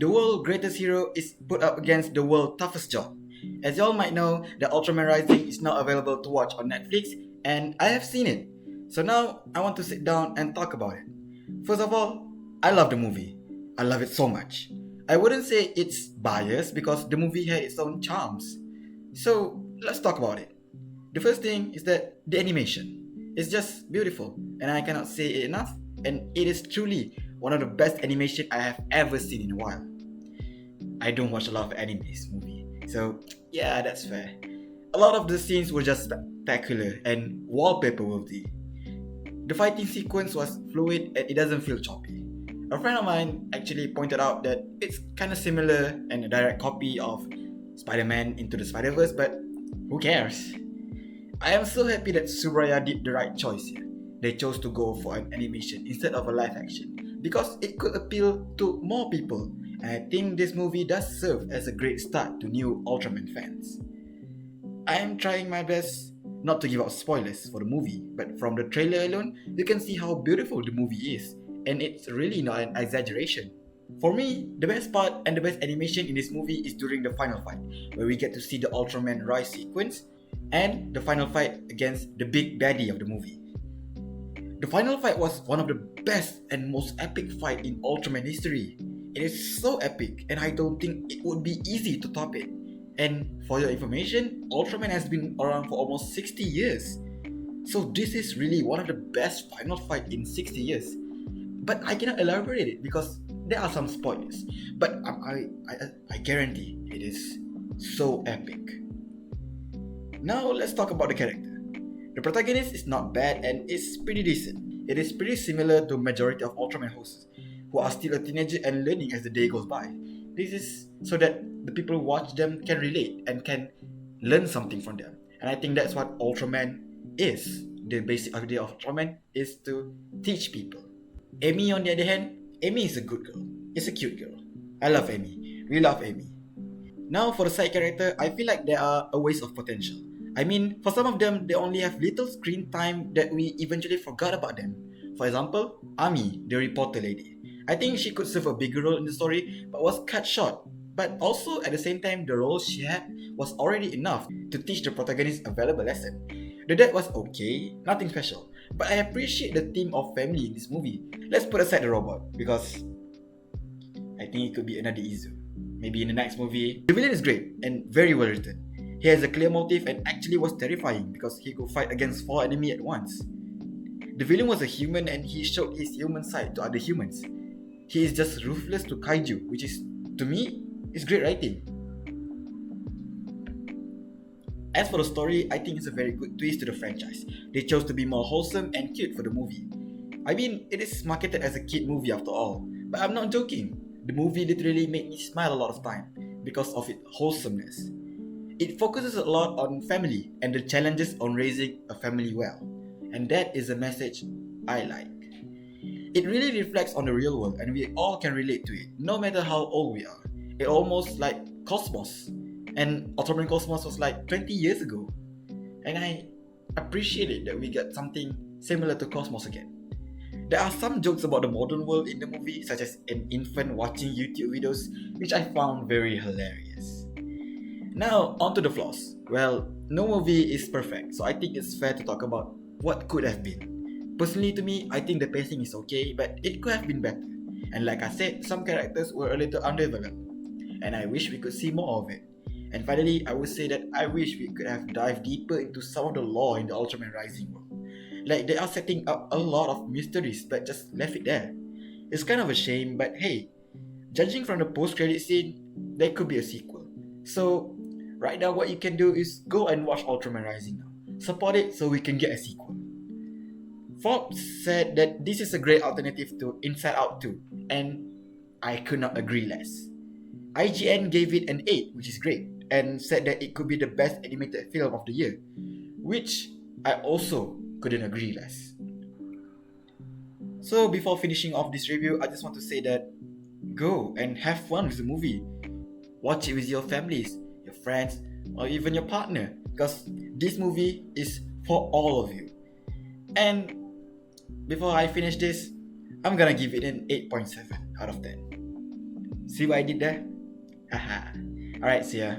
the world's greatest hero is put up against the world's toughest job. As y'all might know, the Ultraman Rising is now available to watch on Netflix, and I have seen it. So now I want to sit down and talk about it. First of all, I love the movie. I love it so much. I wouldn't say it's biased because the movie had its own charms. So let's talk about it. The first thing is that the animation is just beautiful, and I cannot say it enough, and it is truly one of the best animation I have ever seen in a while. I don't watch a lot of animes movie, so yeah, that's fair. A lot of the scenes were just spectacular and wallpaper worthy. The fighting sequence was fluid and it doesn't feel choppy. A friend of mine actually pointed out that it's kinda similar and a direct copy of Spider-Man Into the Spider-Verse, but who cares? I am so happy that Subraya did the right choice here. They chose to go for an animation instead of a live action because it could appeal to more people, and I think this movie does serve as a great start to new Ultraman fans. I am trying my best not to give out spoilers for the movie, but from the trailer alone, you can see how beautiful the movie is, and it's really not an exaggeration. For me, the best part and the best animation in this movie is during the final fight, where we get to see the Ultraman rise sequence and the final fight against the big baddie of the movie. The final fight was one of the best and most epic fight in Ultraman history. It is so epic and I don't think it would be easy to top it. And for your information, Ultraman has been around for almost 60 years. So this is really one of the best final fight in 60 years. But I cannot elaborate it because there are some spoilers. But I guarantee it is so epic. Now let's talk about the character. The protagonist is not bad and is pretty decent. It is pretty similar to majority of Ultraman hosts, who are still a teenager and learning as the day goes by. This is so that the people who watch them can relate and can learn something from them. And I think that's what Ultraman is. The basic idea of Ultraman is to teach people. Amy on the other hand, Amy is a good girl. It's a cute girl. I love Amy. We love Amy. Now for the side character, I feel like there are a waste of potential. I mean, for some of them, they only have little screen time that we eventually forgot about them. For example, Ami, the reporter lady. I think she could serve a bigger role in the story, but was cut short. But also, at the same time, the role she had was already enough to teach the protagonist a valuable lesson. The dad was okay, nothing special. But I appreciate the theme of family in this movie. Let's put aside the robot, because I think it could be another Izu. Maybe in the next movie. The villain is great and very well written. He has a clear motive and actually was terrifying because he could fight against 4 enemies at once. The villain was a human and he showed his human side to other humans. He is just ruthless to kaiju, which is, to me, is great writing. As for the story, I think it's a very good twist to the franchise. They chose to be more wholesome and cute for the movie. I mean, it is marketed as a kid movie after all, but I'm not joking. The movie literally made me smile a lot of time because of its wholesomeness. It focuses a lot on family and the challenges on raising a family well, and that is a message I like. It really reflects on the real world and we all can relate to it, no matter how old we are. It almost like Cosmos, and Ultraman Cosmos was like 20 years ago, and I appreciate it that we got something similar to Cosmos again. There are some jokes about the modern world in the movie, such as an infant watching YouTube videos, which I found very hilarious. Now, on to the flaws. Well, no movie is perfect, so I think it's fair to talk about what could have been. Personally to me, I think the pacing is okay, but it could have been better. And like I said, some characters were a little underdeveloped, and I wish we could see more of it. And finally, I would say that I wish we could have dived deeper into some of the lore in the Ultraman Rising world. Like they are setting up a lot of mysteries but just left it there. It's kind of a shame, but hey, judging from the post-credit scene, there could be a sequel. So, right now what you can do is go and watch Ultraman Rising now. Support it so we can get a sequel. Forbes said that this is a great alternative to Inside Out 2, and I could not agree less. IGN gave it an 8, which is great, and said that it could be the best animated film of the year, which I also couldn't agree less. So before finishing off this review, I just want to say that go and have fun with the movie. Watch it with your families, your friends, or even your partner, because this movie is for all of you. And before I finish this, I'm gonna give it an 8.7 out of 10. See what I did there? Haha. Alright, see ya.